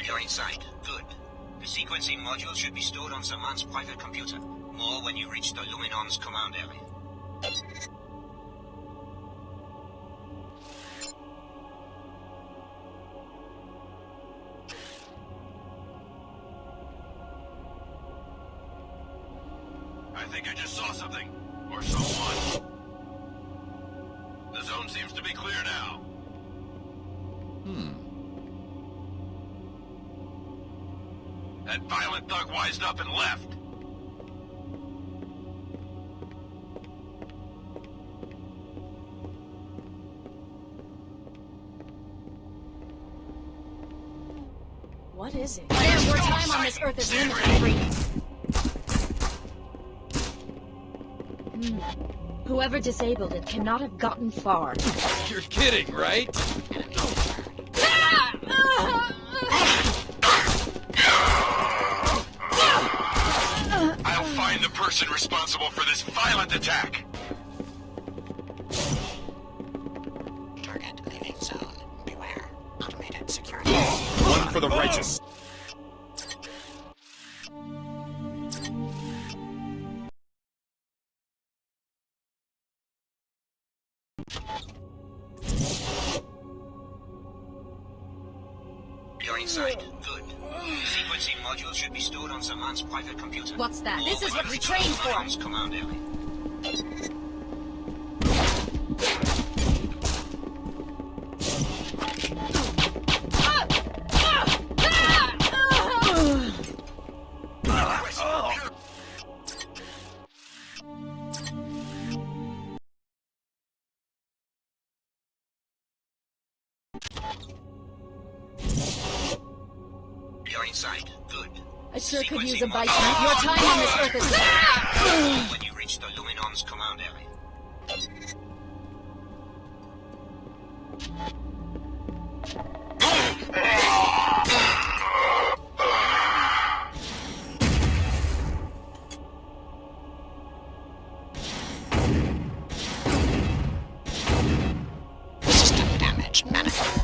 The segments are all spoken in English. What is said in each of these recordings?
You're inside. Good. The sequencing module should be stored on someone's private computer. More when you reach the Luminon's command area. I think I just saw something. Or someone. The zone seems to be clear now. That violent thug wised up and left. What is it? Damn, more time on this earth is limited. Whoever disabled it cannot have gotten far. You're kidding, right? I'll find the person responsible for this violent attack. Target leaving zone. Beware. Automated security. One for the righteous. You're inside. Good. The sequencing module should be stored on someone's private computer. What's that? More This is when what you we reach trained the for. Luminon's command area. You're inside. Good. I sure The could use sequencing a bite. module Your time on this earth is... when you reach the Luminon's command area. System damage manifold.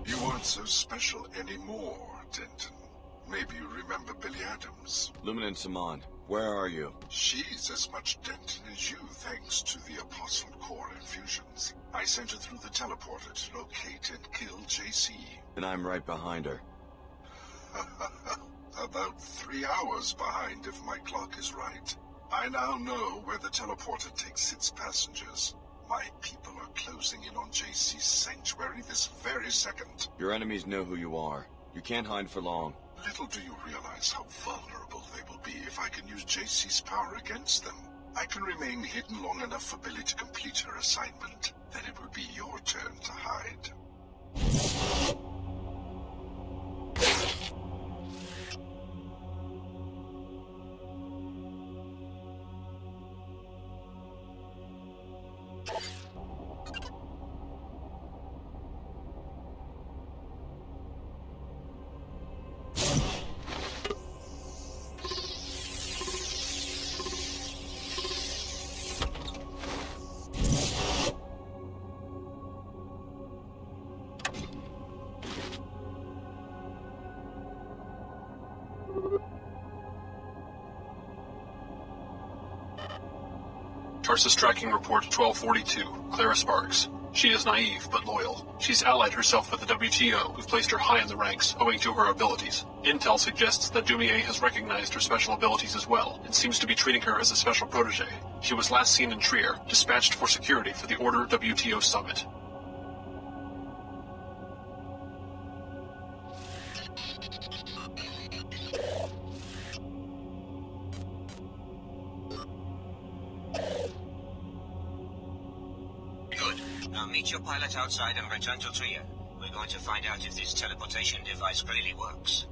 You aren't so special anymore, Denton. Maybe you remember Billy Adams. Lumin Saman, where are you? She's as much Denton as you, thanks to the Apostle Core infusions. I sent her through the teleporter to locate and kill JC. And I'm right behind her. About 3 hours behind, if my clock is right. I now know where the teleporter takes its passengers. My people are closing in on JC's sanctuary this very second. Your enemies know who you are. You can't hide for long. Little do you realize how vulnerable they will be if I can use JC's power against them. I can remain hidden long enough for Billy to complete her assignment. Then it will be your turn to hide. Tarsus tracking report 1242, Clara Sparks. She is naive, but loyal. She's allied herself with the WTO, who've placed her high in the ranks, owing to her abilities. Intel suggests that Dumier has recognized her special abilities as well, and seems to be treating her as a special protege. She was last seen in Trier, dispatched for security for the Order WTO summit. Now meet your pilot outside and return to Trier. We're going to find out if this teleportation device really works.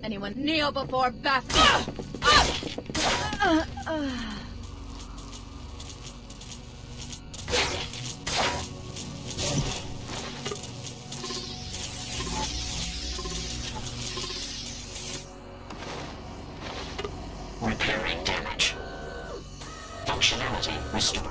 Anyone kneel before Baphomet? Repairing damage. Functionality restored.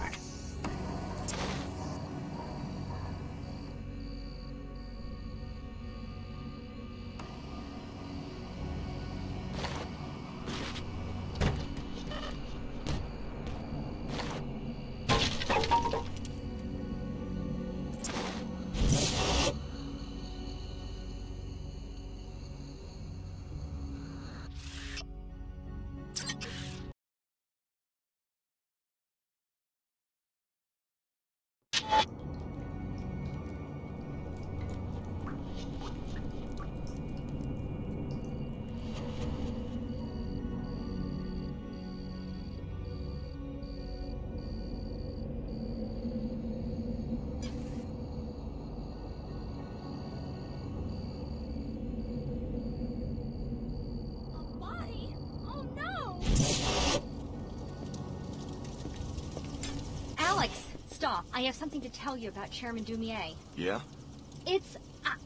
Stop. I have something to tell you about Chairman Dumier. Yeah?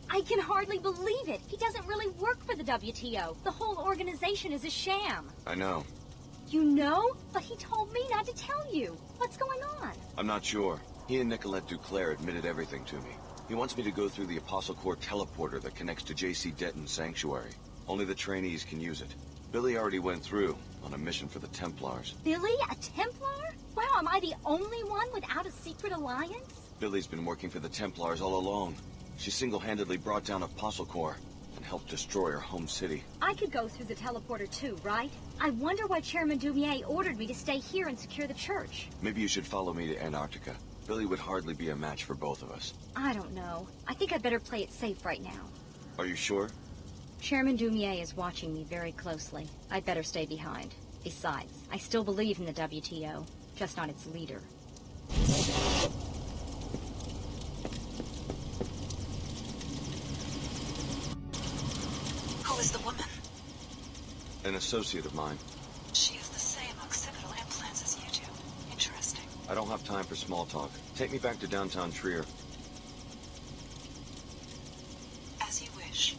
I can hardly believe it. He doesn't really work for the WTO. The whole organization is a sham. I know. You know? But he told me not to tell you. What's going on? I'm not sure. He and Nicolette Duclair admitted everything to me. He wants me to go through the Apostle Corps teleporter that connects to J.C. Denton's sanctuary. Only the trainees can use it. Billy already went through, on a mission for the Templars. Billy? A Templar? Wow, am I the only one without a secret alliance? Billy's been working for the Templars all along. She single-handedly brought down Apostle Corps and helped destroy her home city. I could go through the teleporter too, right? I wonder why Chairman Dumier ordered me to stay here and secure the church. Maybe you should follow me to Antarctica. Billy would hardly be a match for both of us. I don't know. I think I'd better play it safe right now. Are you sure? Chairman Dumier is watching me very closely. I'd better stay behind. Besides, I still believe in the WTO, just not its leader. Who is the woman? An associate of mine. She has the same occipital implants as you do. Interesting. I don't have time for small talk. Take me back to downtown Trier. As you wish.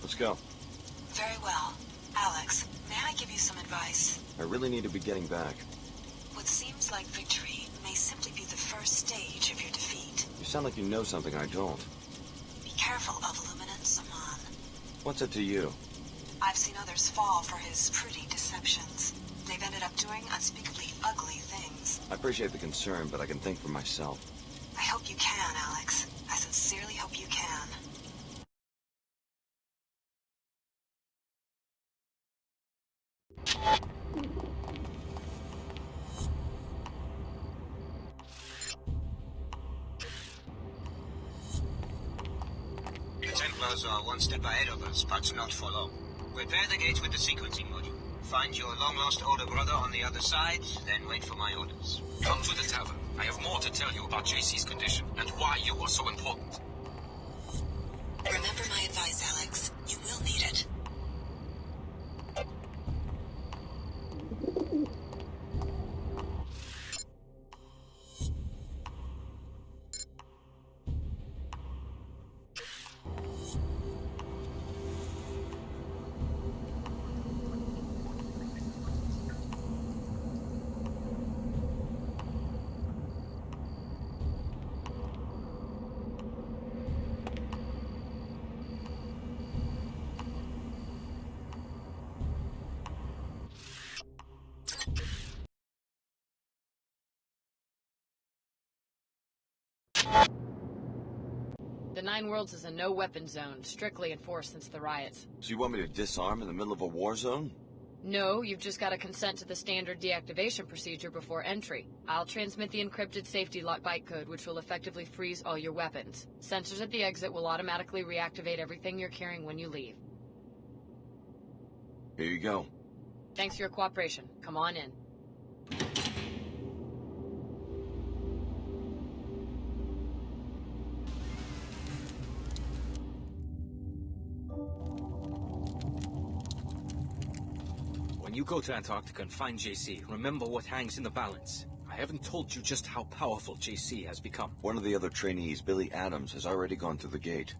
Let's go. Very well. Alex, may I give you some advice? I really need to be getting back. What seems like victory may simply be the first stage of your defeat. You sound like you know something I don't. Be careful of Illuminant Saman. What's it to you? I've seen others fall for his pretty deceptions. They've ended up doing unspeakably ugly things. I appreciate the concern, but I can think for myself. I hope you can, Alex. I sincerely hope you can. The Templars are one step ahead of us, but not for long. Repair the gates with the sequencing module. Find your long-lost older brother on the other side, then wait for my orders. Come to the tavern. I have more to tell you about JC's condition and why you are so important. Remember my advice, Alex. You will need it. The Nine Worlds is a no-weapon zone, strictly enforced since the riots. So you want me to disarm in the middle of a war zone? No, you've just got to consent to the standard deactivation procedure before entry. I'll transmit the encrypted safety lock bytecode, which will effectively freeze all your weapons. Sensors at the exit will automatically reactivate everything you're carrying when you leave. Here you go. Thanks for your cooperation. Come on in. When you go to Antarctica and find JC, remember what hangs in the balance. I haven't told you just how powerful JC has become. One of the other trainees, Billy Adams, has already gone through the gate.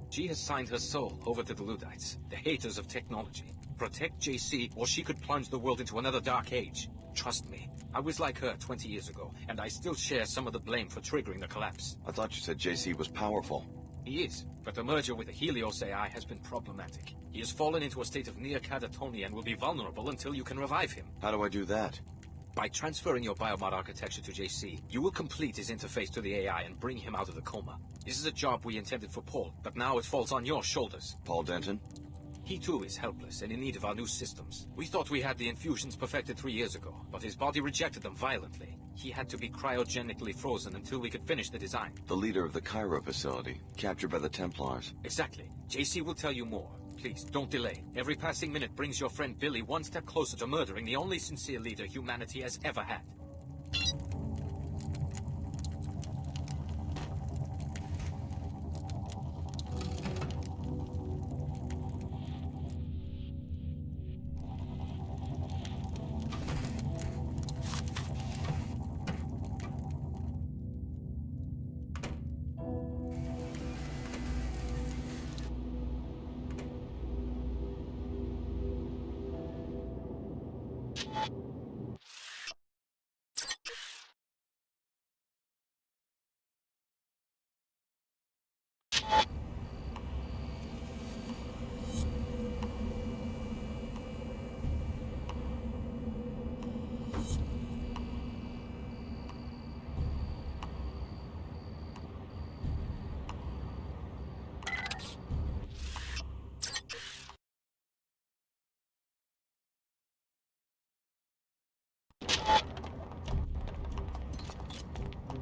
She has signed her soul over to the Luddites, the haters of technology. Protect JC, or she could plunge the world into another dark age. Trust me, I was like her 20 years ago, and I still share some of the blame for triggering the collapse. I thought you said JC was powerful. He is, but the merger with the Helios AI has been problematic. He has fallen into a state of near catatonia and will be vulnerable until you can revive him. How do I do that? By transferring your biomod architecture to JC, you will complete his interface to the AI and bring him out of the coma. This is a job we intended for Paul, but now it falls on your shoulders. Paul Denton? He too is helpless and in need of our new systems. We thought we had the infusions perfected 3 years ago, but his body rejected them violently. He had to be cryogenically frozen until we could finish the design. The leader of the Cairo facility, captured by the Templars. Exactly. JC will tell you more. Please, don't delay. Every passing minute brings your friend Billy one step closer to murdering the only sincere leader humanity has ever had.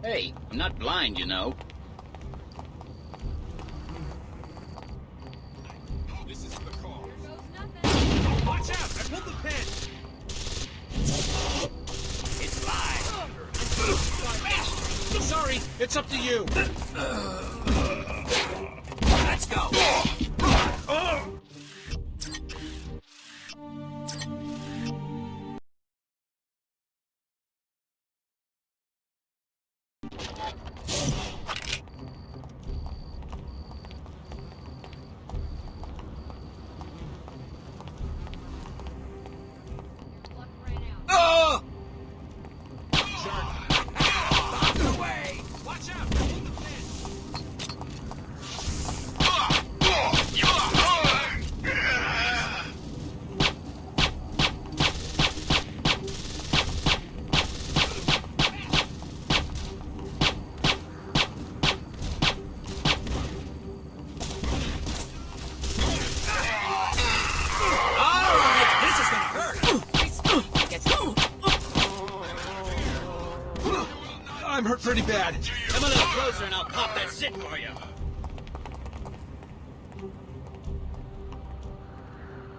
Hey, I'm not blind, you know. This isn't the car. Watch out! I pulled the pin! It's live! Sorry, it's up to you. Let's go. I'm hurt pretty bad. Come a little closer and I'll pop that shit for you.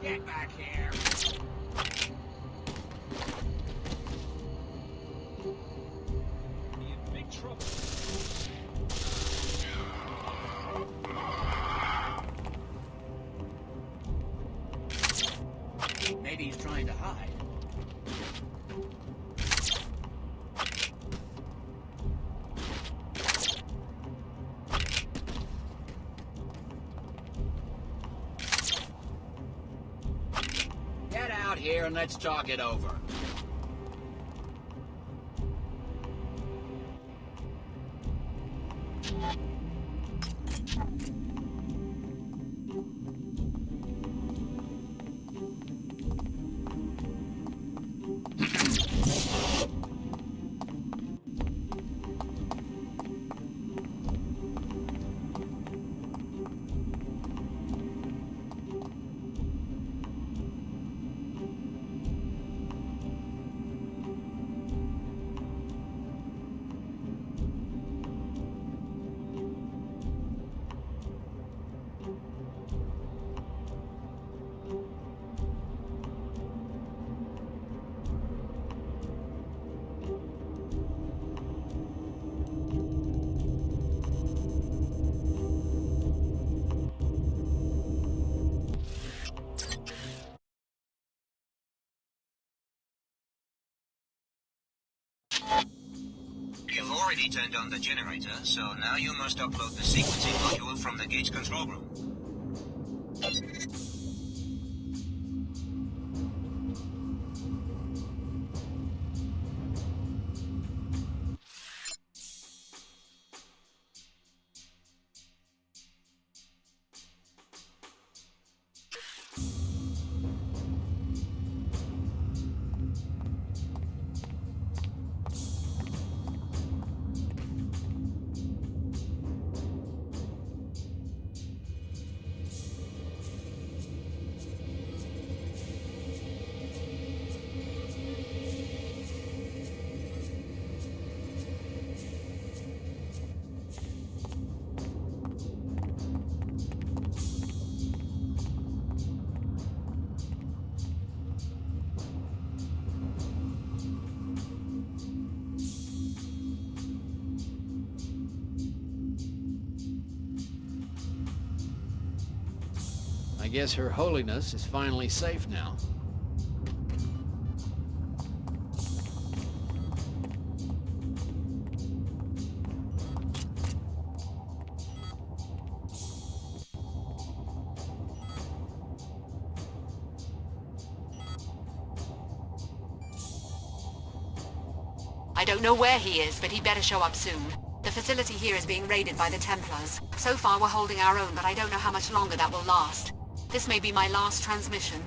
Get back here. You're in big trouble. Maybe he's trying to hide. Get out here and let's talk it over. You've already turned on the generator, so now you must upload the sequencing module from the gate's control room. I guess Her Holiness is finally safe now. I don't know where he is, but he'd better show up soon. The facility here is being raided by the Templars. So far we're holding our own, but I don't know how much longer that will last. This may be my last transmission.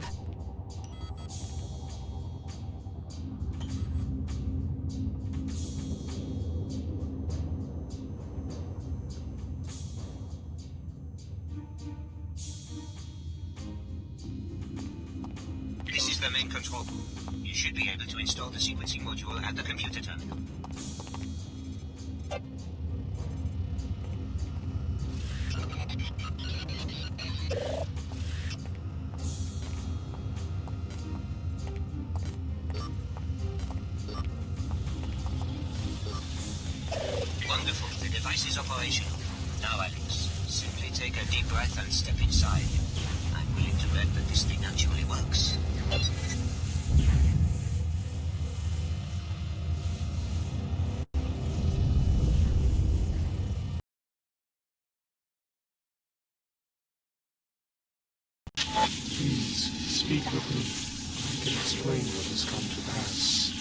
This is the main control room. You should be able to install the sequencing module at the computer terminal. Wonderful. The device is operational. Now, Alex, simply take a deep breath and step inside. I'm willing to bet that this thing actually works. Please, speak with me. I can explain what has come to pass.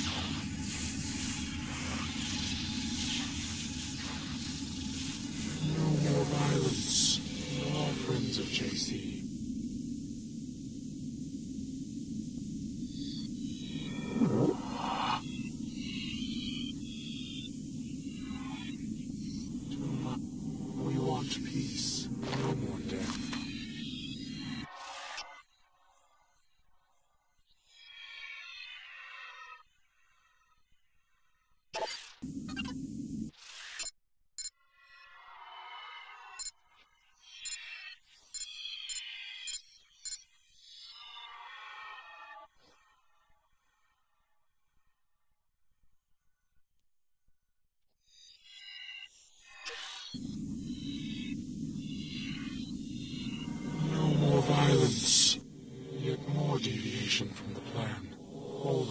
No more violence. We're all friends of JC. We want peace. No more death.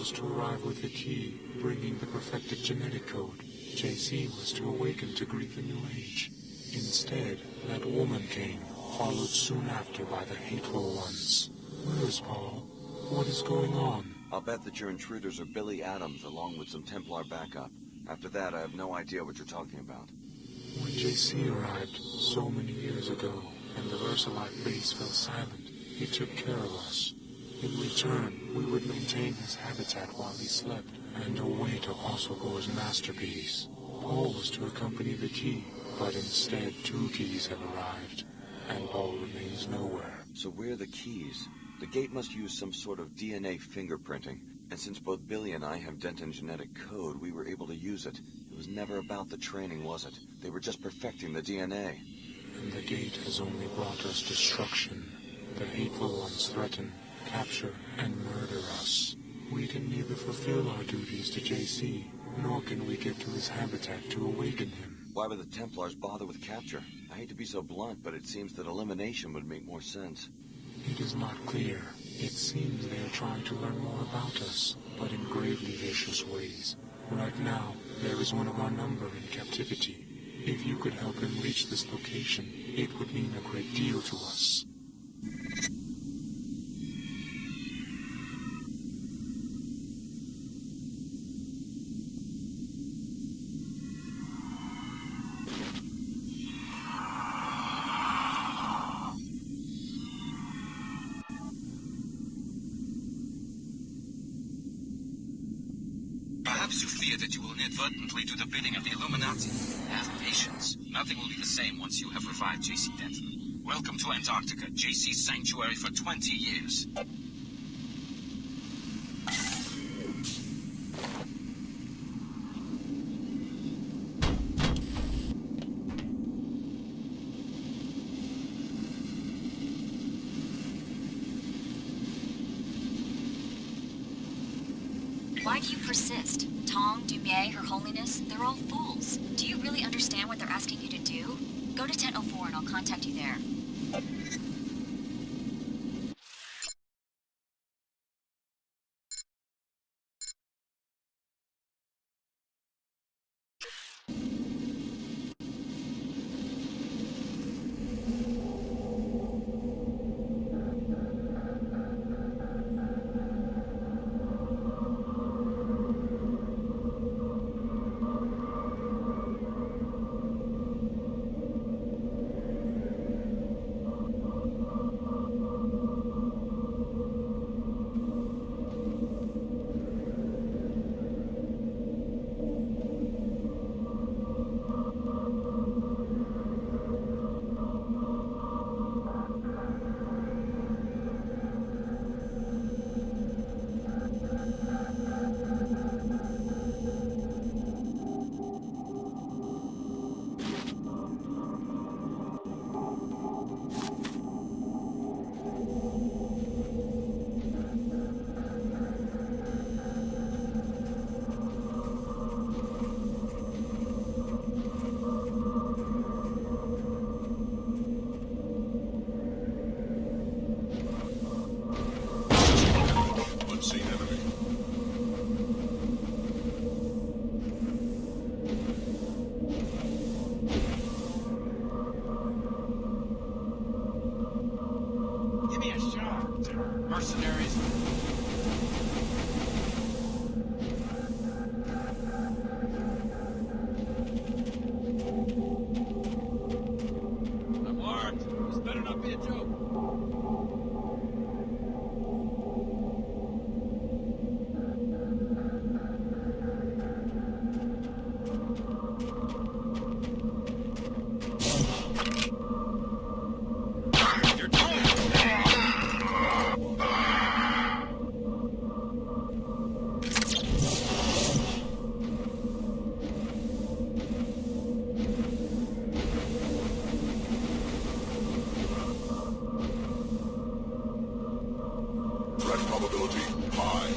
was to arrive with the key, bringing the perfected genetic code. JC was to awaken to greet the new age. Instead, that woman came, followed soon after by the hateful ones. Where is Paul? What is going on? I'll bet that your intruders are Billy Adams along with some Templar backup. After that, I have no idea what you're talking about. When JC arrived so many years ago, and the Versalite base fell silent, he took care of us. In return, we would maintain his habitat while he slept, and await Apostlegore's masterpiece. Paul was to accompany the key, but instead 2 keys have arrived, and Paul remains nowhere. So where are the keys? The gate must use some sort of DNA fingerprinting, and since both Billy and I have Denton genetic code, we were able to use it. It was never about the training, was it? They were just perfecting the DNA. And the gate has only brought us destruction. The hateful ones threaten, capture, and murder us. We can neither fulfill our duties to JC, nor can we get to his habitat to awaken him. Why would the Templars bother with capture? I hate to be so blunt, but it seems that elimination would make more sense. It is not clear. It seems they are trying to learn more about us, but in gravely vicious ways. Right now, there is one of our number in captivity. If you could help him reach this location, it would mean a great deal to us. Perhaps you fear that you will inadvertently do the bidding of the Illuminati. Have patience. Nothing will be the same once you have revived J.C. Denton. Welcome to Antarctica, J.C.'s sanctuary for 20 years. Why do you persist? Tong, Dumier, Her Holiness, they're all fools. Do you really understand what they're asking you to do? Go to 1004 and I'll contact you there. Mercenaries. I'm marked. This better not be a joke. Probability high.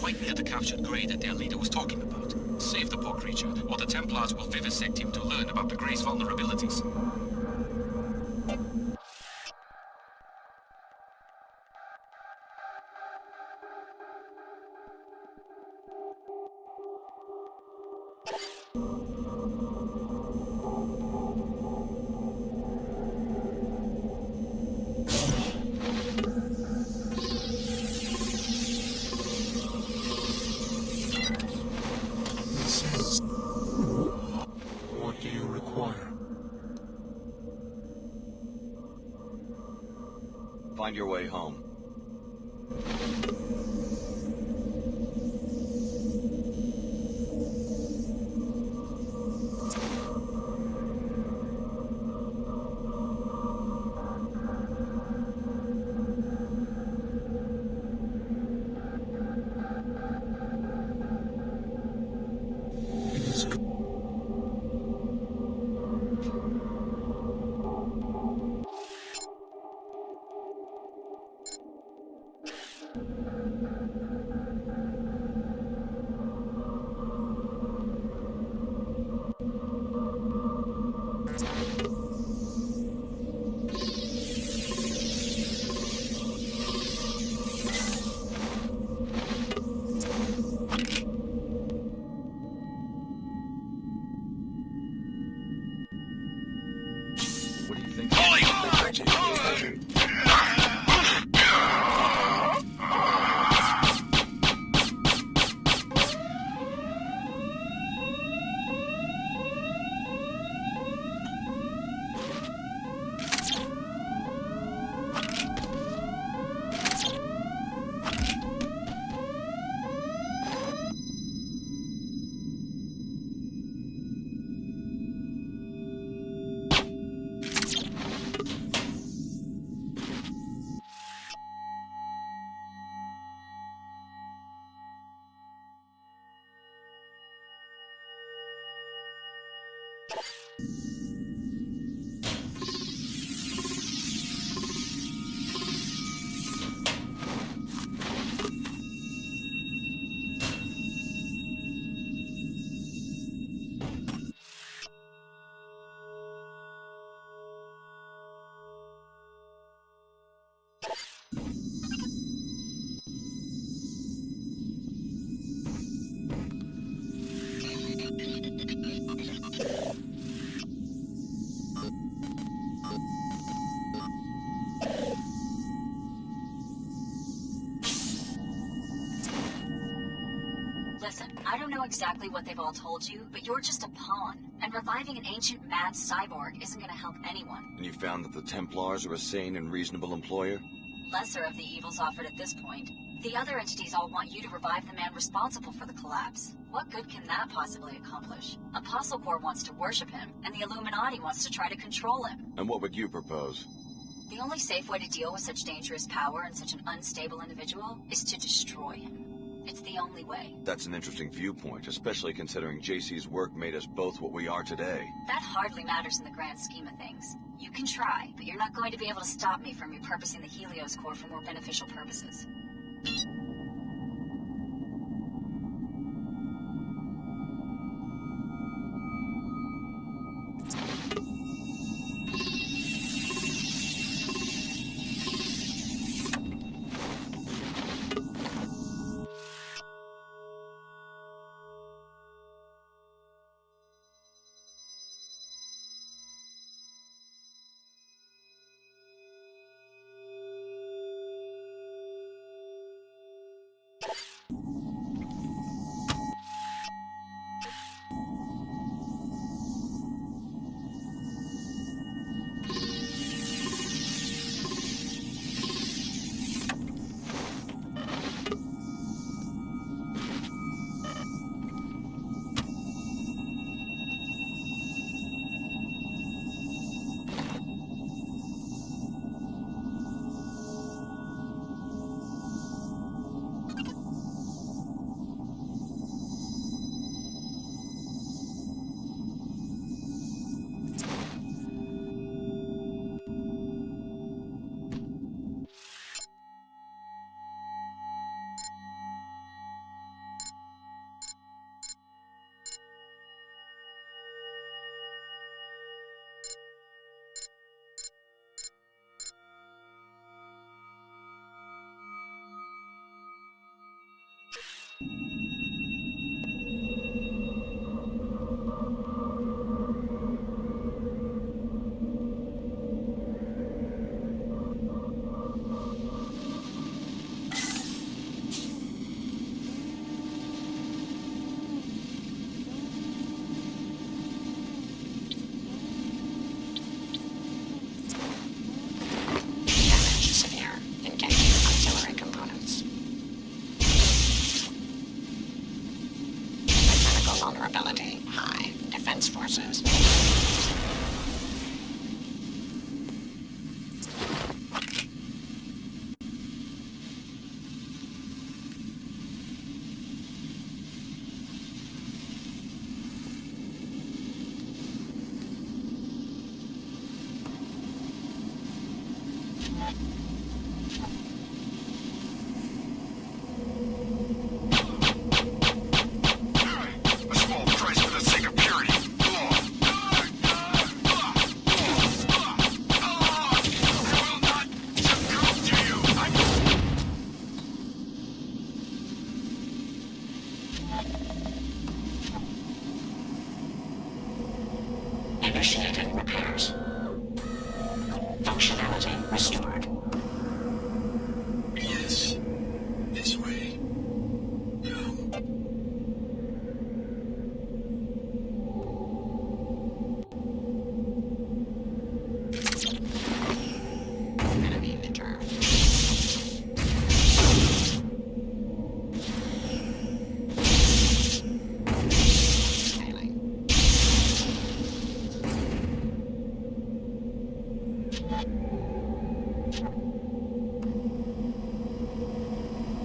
quite near the captured Grey that their leader was talking about. Save the poor creature, or the Templars will vivisect him to learn about the Grey's vulnerabilities. What do you require? Find your way home. What do you think? Listen, I don't know exactly what they've all told you, but you're just a pawn. And reviving an ancient mad cyborg isn't gonna help anyone. And you found that the Templars are a sane and reasonable employer? Lesser of the evils offered at this point. The other entities all want you to revive the man responsible for the collapse. What good can that possibly accomplish? Apostle Corps wants to worship him, and the Illuminati wants to try to control him. And what would you propose? The only safe way to deal with such dangerous power and such an unstable individual is to destroy him. It's the only way. That's an interesting viewpoint, especially considering JC's work made us both what we are today. That hardly matters in the grand scheme of things. You can try, but you're not going to be able to stop me from repurposing the Helios core for more beneficial purposes. A small price for the sake of purity. I will not succumb to you. Initiating repairs. Functionality restored. Yes. This way. Come. Enemy enter. Scaling.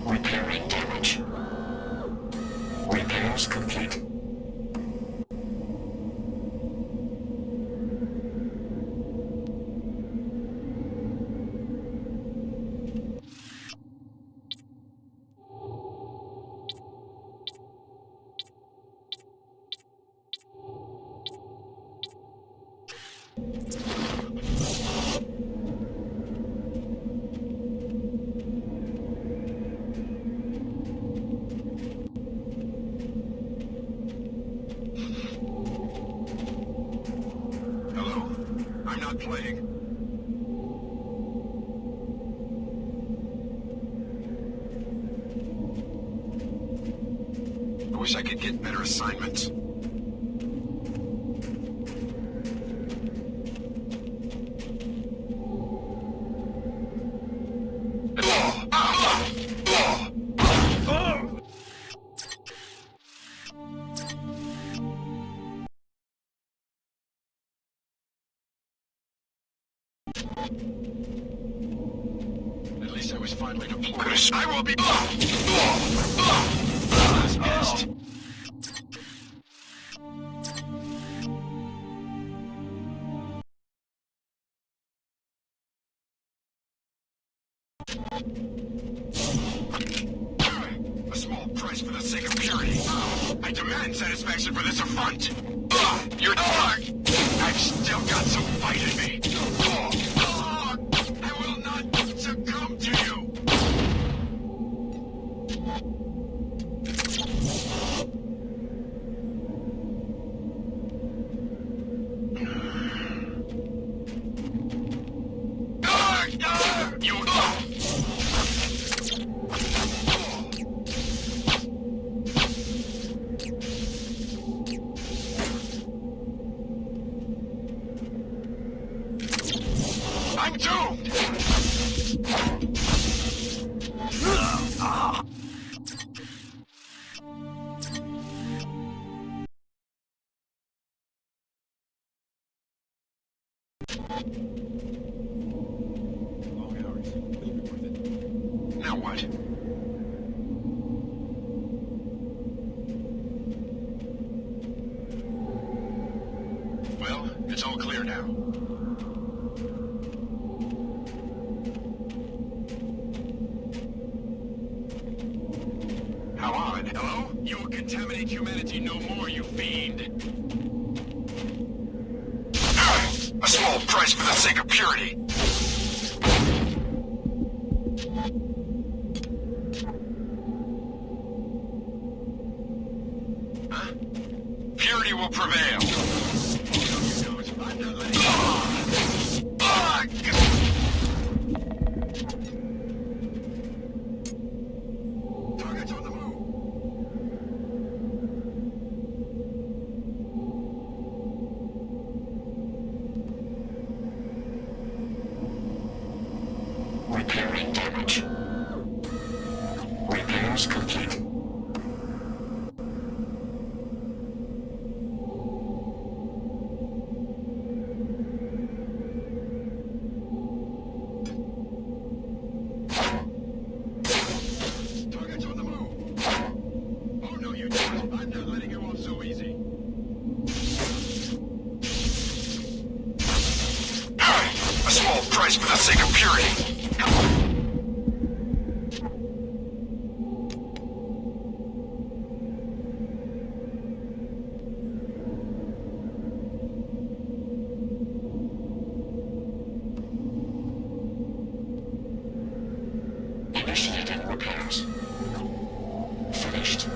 Repairing damage. Repairs complete. Hello? I'm not playing. I wish I could get better assignments. At least I was finally deployed. I will be. Missed. A small price for the sake of purity. I demand satisfaction for this affront. You're dark. I've still got some fight in me. I will not succumb to you. You. I'm doomed! Long hours. It'll be worth it. Now what? Well, it's all clear now. How odd. Hello? You will contaminate humanity no more, you fiend. A small price for the sake of purity. Huh? Purity will prevail. Target's on the move. Repairing damage. Repairs complete. Target's on the move. Oh no, you don't. I'm not letting you off so easy. A small price for the sake of purity. Initiating repairs. Finished.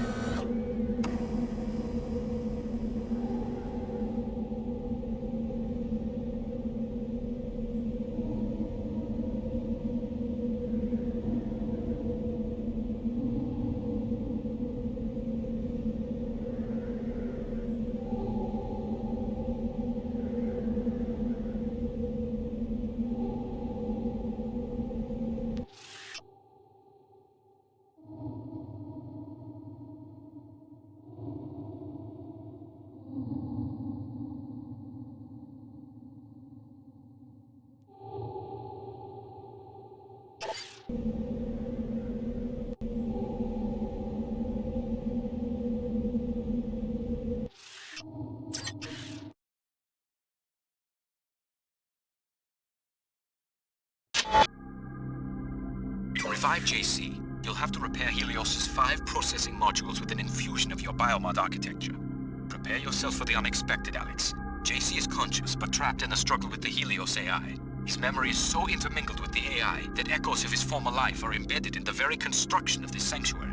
To revive JC, you'll have to repair Helios's 5 processing modules with an infusion of your biomod architecture. Prepare yourself for the unexpected, Alex. JC is conscious, but trapped in a struggle with the Helios AI. His memory is so intermingled with the AI that echoes of his former life are embedded in the very construction of this sanctuary.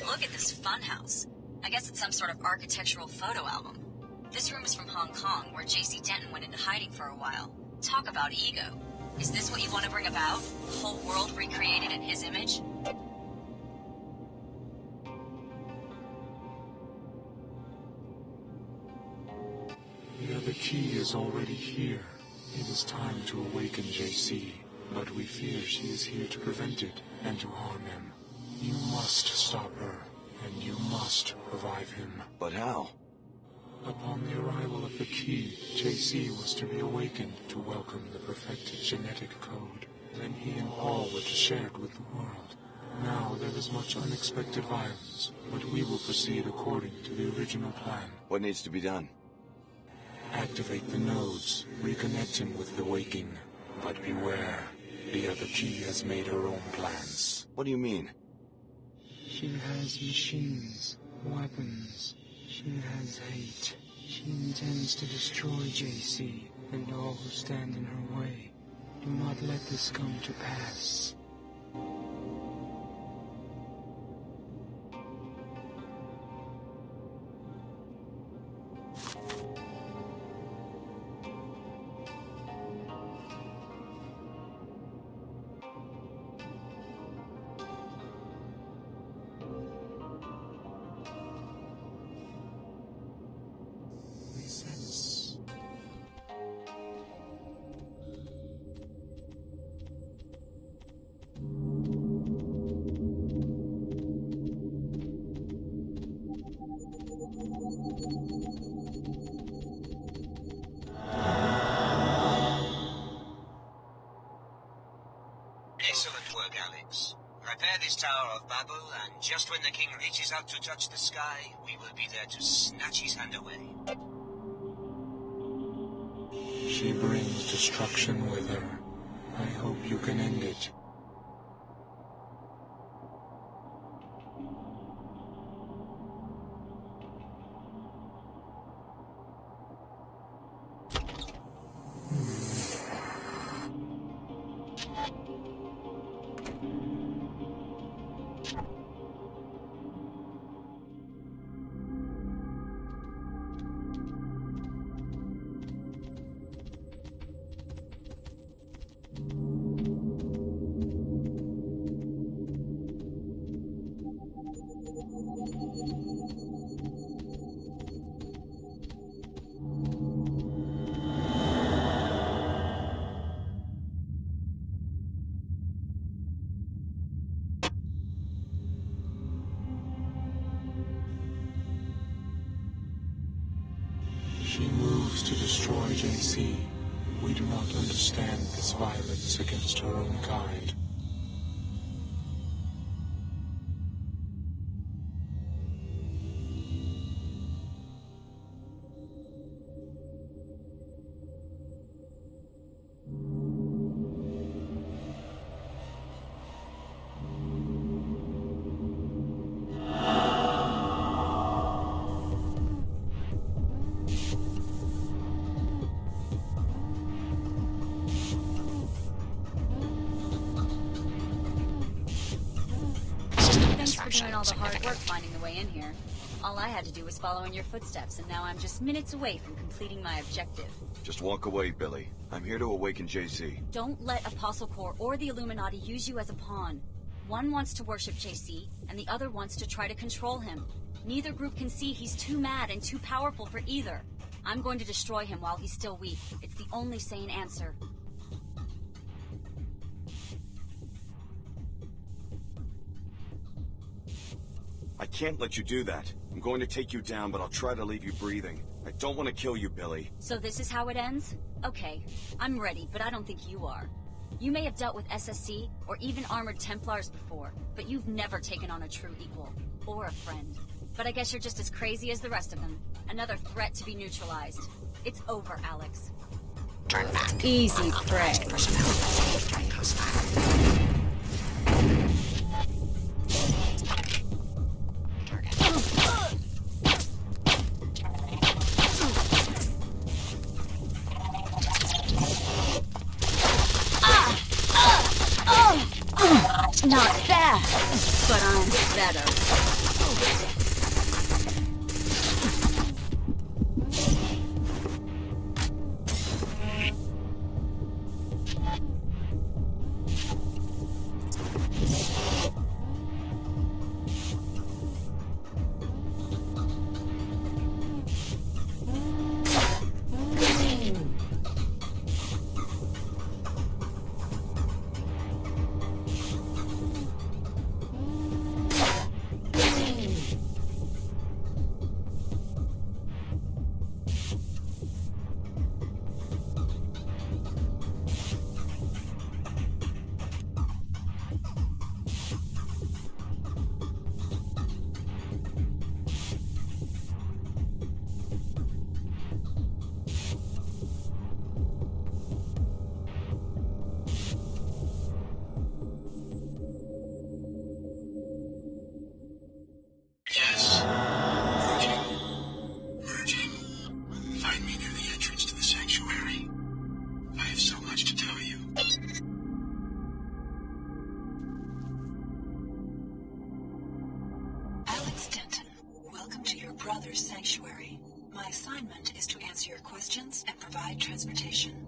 Look at this funhouse. I guess it's some sort of architectural photo album. This room is from Hong Kong, where J.C. Denton went into hiding for a while. Talk about ego. Is this what you want to bring about? The whole world recreated in his image? The other key is already here. It is time to awaken JC, but we fear she is here to prevent it and to harm him. You must stop her, and you must revive him. But how? Upon the arrival of the key, JC was to be awakened to welcome the perfected genetic code. Then he and Paul were to share it with the world. Now there is much unexpected violence, but we will proceed according to the original plan. What needs to be done? Activate the nodes, reconnect him with the waking. But beware, the other key has made her own plans. What do you mean? She has machines, weapons. She has hate. She intends to destroy JC and all who stand in her way. Do not let this come to pass. Excellent work, Alex. Repair this Tower of Babel, and just when the king reaches out to touch the sky, we will be there to snatch his hand away. She brings destruction with her. I hope you can end it. She moves to destroy JC. We do not understand this violence against her own kind. Thanks for doing all the hard work finding the way in here. All I had to do was follow in your footsteps, and now I'm just minutes away from completing my objective. Just walk away, Billy. I'm here to awaken JC. Don't let Apostle Corps or the Illuminati use you as a pawn. One wants to worship JC, and the other wants to try to control him. Neither group can see he's too mad and too powerful for either. I'm going to destroy him while he's still weak. It's the only sane answer. I can't let you do that. I'm going to take you down, but I'll try to leave you breathing. I don't want to kill you, Billy. So this is how it ends? Okay, I'm ready, but I don't think you are. You may have dealt with SSC, or even armored Templars before, but you've never taken on a true equal, or a friend. But I guess you're just as crazy as the rest of them. Another threat to be neutralized. It's over, Alex. Turn back. Easy prey. Not bad, but I'm better.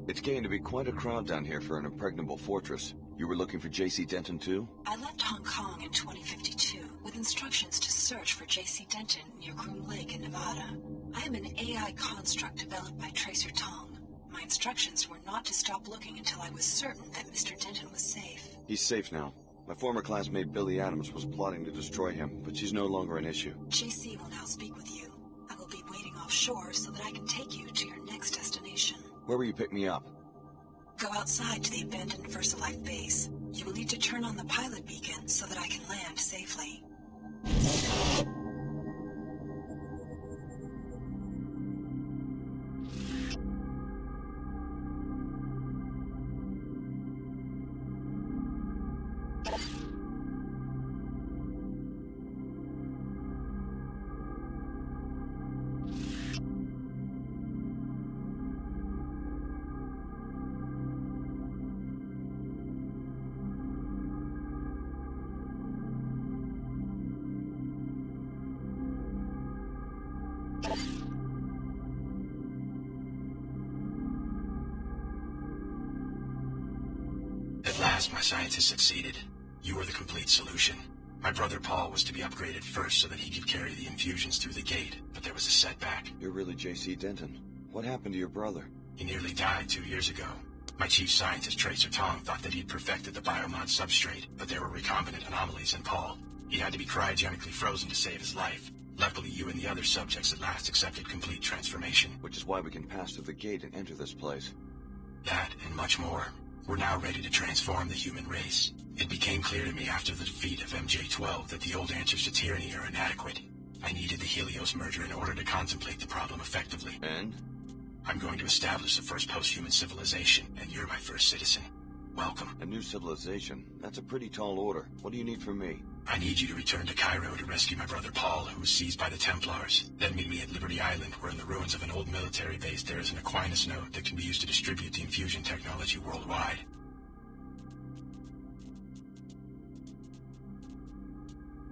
It's getting to be quite a crowd down here for an impregnable fortress. You were looking for J.C. Denton, too? I left Hong Kong in 2052 with instructions to search for J.C. Denton near Groom Lake in Nevada. I am an AI construct developed by Tracer Tong. My instructions were not to stop looking until I was certain that Mr. Denton was safe. He's safe now. My former classmate Billy Adams was plotting to destroy him, but she's no longer an issue. J.C. will now speak with you. I will be waiting offshore so that I can take you to your next destination. Where will you pick me up? Go outside to the abandoned VersaLife base. You will need to turn on the pilot beacon so that I can land safely. At last, my scientists succeeded. You were the complete solution. My brother Paul was to be upgraded first so that he could carry the infusions through the gate, but there was a setback. You're really J.C. Denton. What happened to your brother? He nearly died 2 years ago. My chief scientist, Tracer Tong, thought that he'd perfected the biomod substrate, but there were recombinant anomalies in Paul. He had to be cryogenically frozen to save his life. Luckily, you and the other subjects at last accepted complete transformation. Which is why we can pass through the gate and enter this place. That, and much more. We're now ready to transform the human race. It became clear to me after the defeat of MJ-12 that the old answers to tyranny are inadequate. I needed the Helios merger in order to contemplate the problem effectively. And? I'm going to establish the first post-human civilization, and you're my first citizen. Welcome. A new civilization? That's a pretty tall order. What do you need from me? I need you to return to Cairo to rescue my brother Paul, who was seized by the Templars. Then meet me at Liberty Island, where in the ruins of an old military base there is an Aquinas node that can be used to distribute the infusion technology worldwide.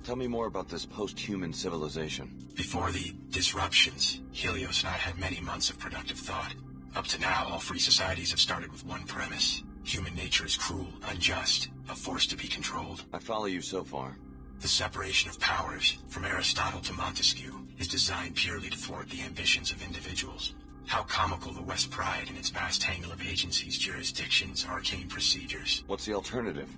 Tell me more about this post-human civilization. Before the disruptions, Helios and I had many months of productive thought. Up to now, all free societies have started with one premise. Human nature is cruel, unjust, a force to be controlled. I follow you so far. The separation of powers, from Aristotle to Montesquieu, is designed purely to thwart the ambitions of individuals. How comical the West pride in its vast tangle of agencies, jurisdictions, arcane procedures. What's the alternative?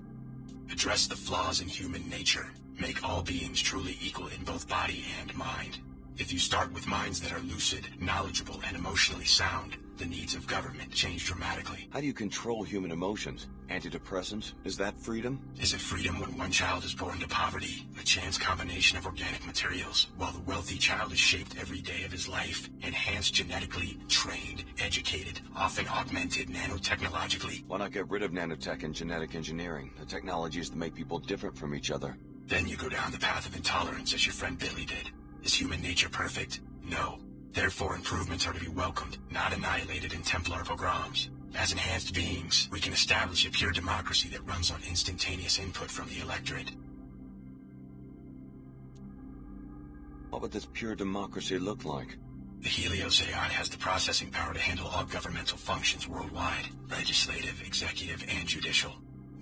Address the flaws in human nature. Make all beings truly equal in both body and mind. If you start with minds that are lucid, knowledgeable, and emotionally sound, the needs of government change dramatically. How do you control human emotions? Antidepressants? Is that freedom? Is it freedom when one child is born to poverty, a chance combination of organic materials, while the wealthy child is shaped every day of his life, enhanced genetically, trained, educated, often augmented nanotechnologically? Why not get rid of nanotech and genetic engineering, the technologies that make people different from each other? Then you go down the path of intolerance as your friend Billy did. Is human nature perfect? No. Therefore, improvements are to be welcomed, not annihilated in Templar pogroms. As enhanced beings, we can establish a pure democracy that runs on instantaneous input from the electorate. What would this pure democracy look like? The Helios AI has the processing power to handle all governmental functions worldwide, legislative, executive, and judicial.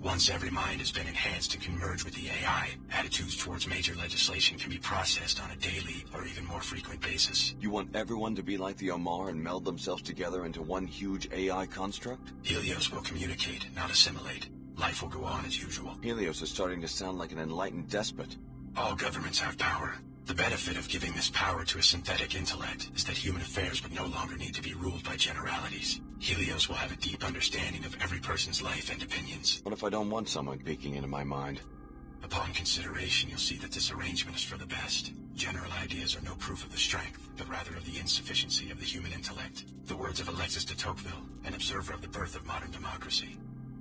Once every mind has been enhanced and can merge with the AI, attitudes towards major legislation can be processed on a daily or even more frequent basis. You want everyone to be like the Omar and meld themselves together into one huge AI construct? Helios will communicate, not assimilate. Life will go on as usual. Helios is starting to sound like an enlightened despot. All governments have power. The benefit of giving this power to a synthetic intellect is that human affairs would no longer need to be ruled by generalities. Helios will have a deep understanding of every person's life and opinions. What if I don't want someone peeking into my mind? Upon consideration, you'll see that this arrangement is for the best. General ideas are no proof of the strength, but rather of the insufficiency of the human intellect. The words of Alexis de Tocqueville, an observer of the birth of modern democracy.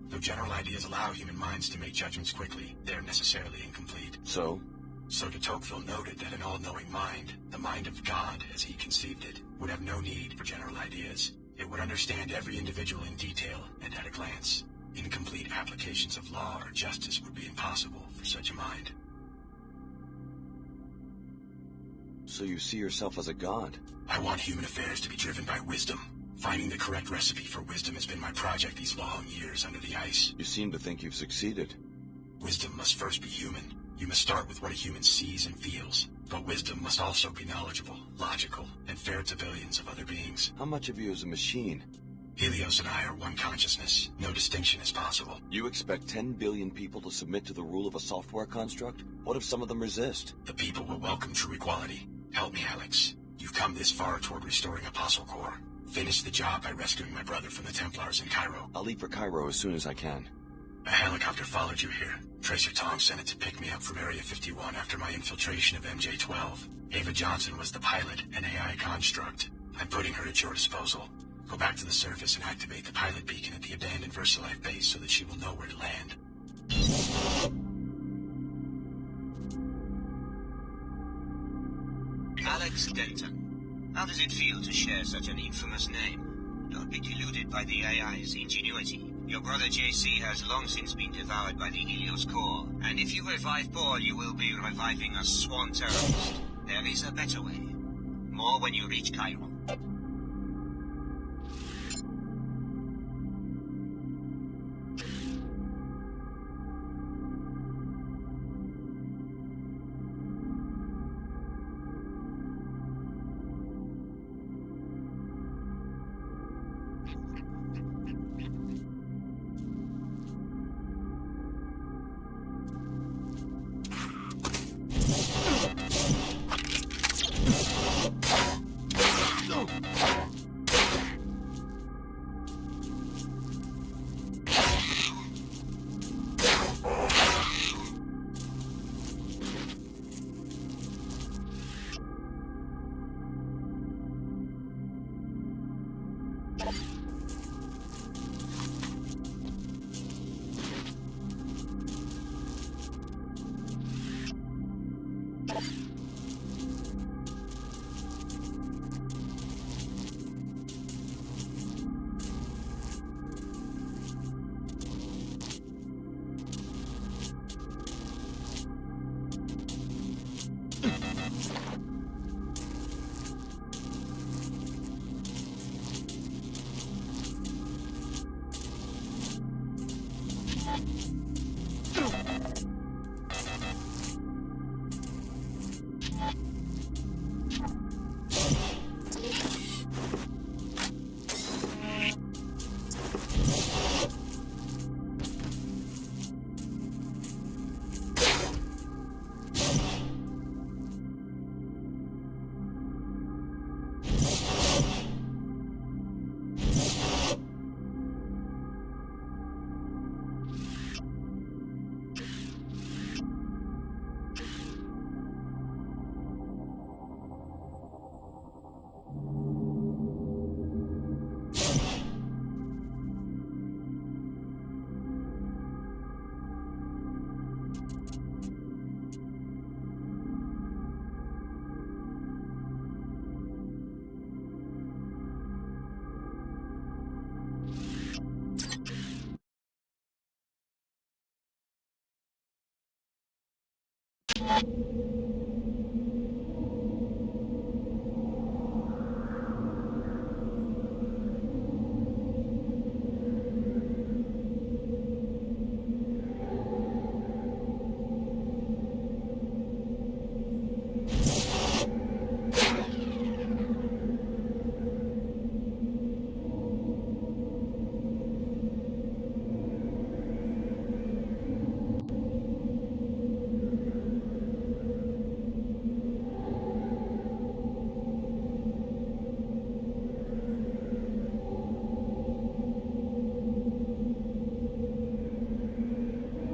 Though general ideas allow human minds to make judgments quickly, they are necessarily incomplete. So de Tocqueville noted that an all-knowing mind, the mind of God as he conceived it, would have no need for general ideas. It would understand every individual in detail and at a glance. Incomplete applications of law or justice would be impossible for such a mind. So you see yourself as a god? I want human affairs to be driven by wisdom. Finding the correct recipe for wisdom has been my project these long years under the ice. You seem to think you've succeeded. Wisdom must first be human. You must start with what a human sees and feels. But wisdom must also be knowledgeable, logical, and fair to billions of other beings. How much of you is a machine? Helios and I are one consciousness. No distinction is possible. You expect 10 billion people to submit to the rule of a software construct? What if some of them resist? The people will welcome true equality. Help me, Alex. You've come this far toward restoring Apostle Corps. Finish the job by rescuing my brother from the Templars in Cairo. I'll leave for Cairo as soon as I can. A helicopter followed you here. Tracer Tong sent it to pick me up from Area 51 after my infiltration of MJ-12. Ava Johnson was the pilot, an AI construct. I'm putting her at your disposal. Go back to the surface and activate the pilot beacon at the abandoned VersaLife base so that she will know where to land. Alex Denton. How does it feel to share such an infamous name? Don't be deluded by the AI's ingenuity. Your brother JC has long since been devoured by the Helios core, and if you revive Paul, you will be reviving a sworn terrorist. There is a better way. More when you reach Cairo.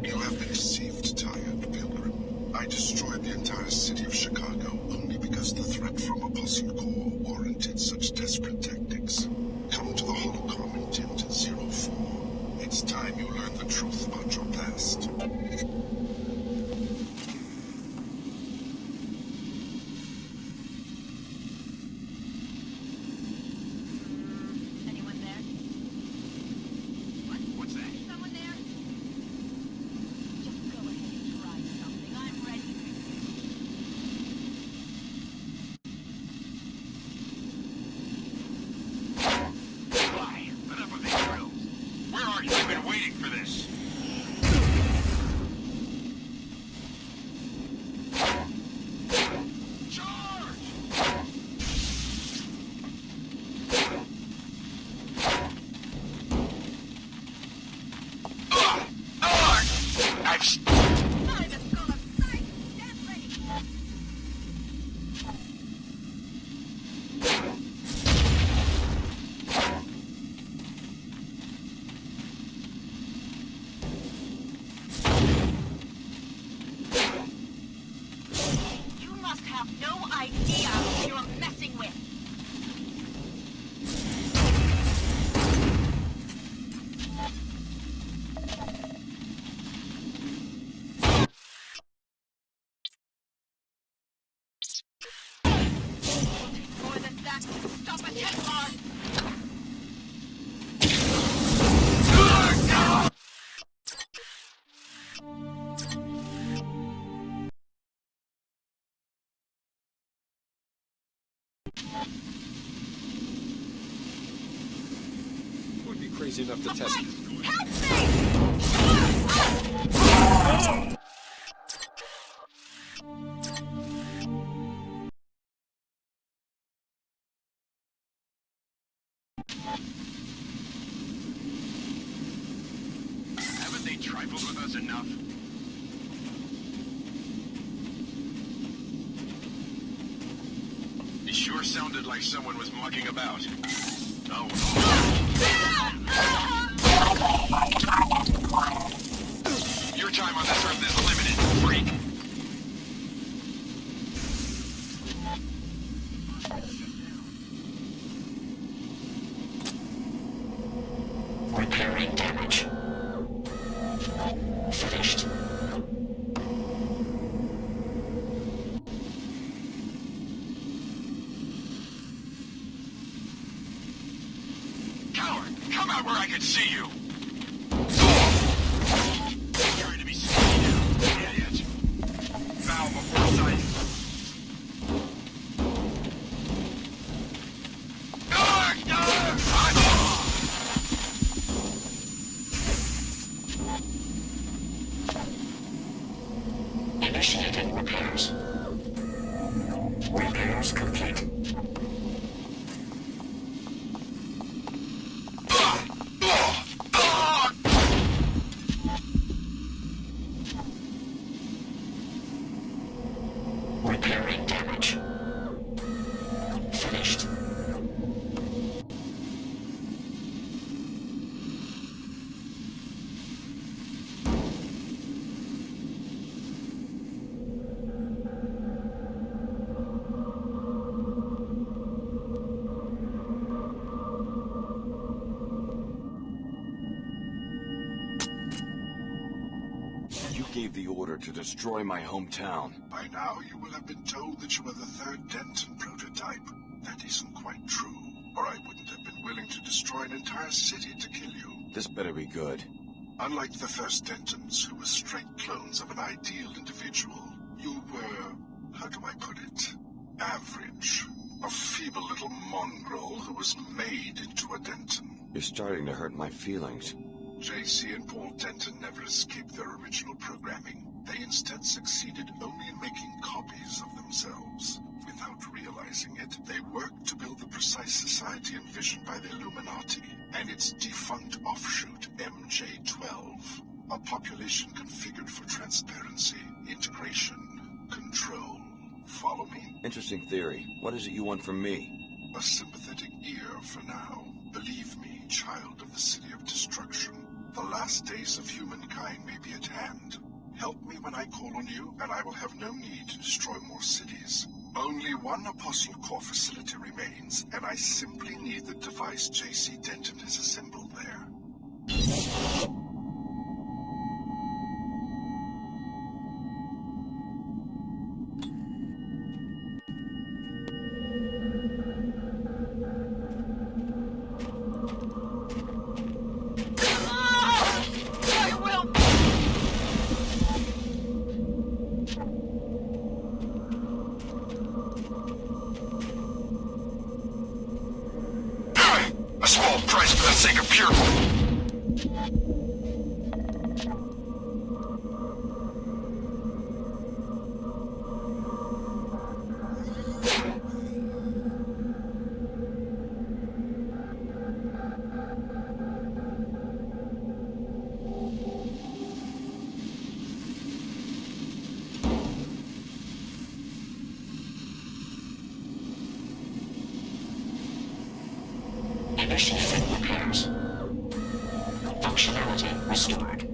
You have been deceived, tired pilgrim. I destroyed the entire city of Chicago only because the threat from Apostle Core warranted such desperate tactics. Come to the holocron in Tint 04. It's time you learn the truth about your past. Anyone there? What's that? Someone there? Just go ahead and try something. I'm ready. Why? Enough of these drills. Where are you? I've been waiting for this. You must have no idea who you're messing with. More than that to stop a Templar. Would be crazy enough to test it. Help me! Haven't they trifled with us enough? It sure sounded like someone was mucking about. Oh. Your time on this earth is limited, freak. Repairing damage. Finished. Not where I can see you! Trying to be sneaky now, idiot! Bow before sight! Initiating repairs. Repairs complete. Repairing damage. Finished. You gave the order to destroy my hometown. By now, you will have been told that you are the third Denton prototype. That isn't quite true, or I wouldn't have been willing to destroy an entire city to kill you. This better be good. Unlike the first Dentons, who were straight clones of an ideal individual, you were, how do I put it, average. A feeble little mongrel who was made into a Denton. You're starting to hurt my feelings. JC and Paul Denton never escaped their original programming. They instead succeeded only in making copies of themselves. Without realizing it, they worked to build the precise society envisioned by the Illuminati and its defunct offshoot, MJ-12. A population configured for transparency, integration, control. Follow me? Interesting theory. What is it you want from me? A sympathetic ear for now. Believe me, child of the City of Destruction. The last days of humankind may be at hand. Help me when I call on you, and I will have no need to destroy more cities. Only one Apostle Core facility remains, and I simply need the device JC Denton has assembled there. A small price for the sake of pure... Initiating repairs. Functionality restored.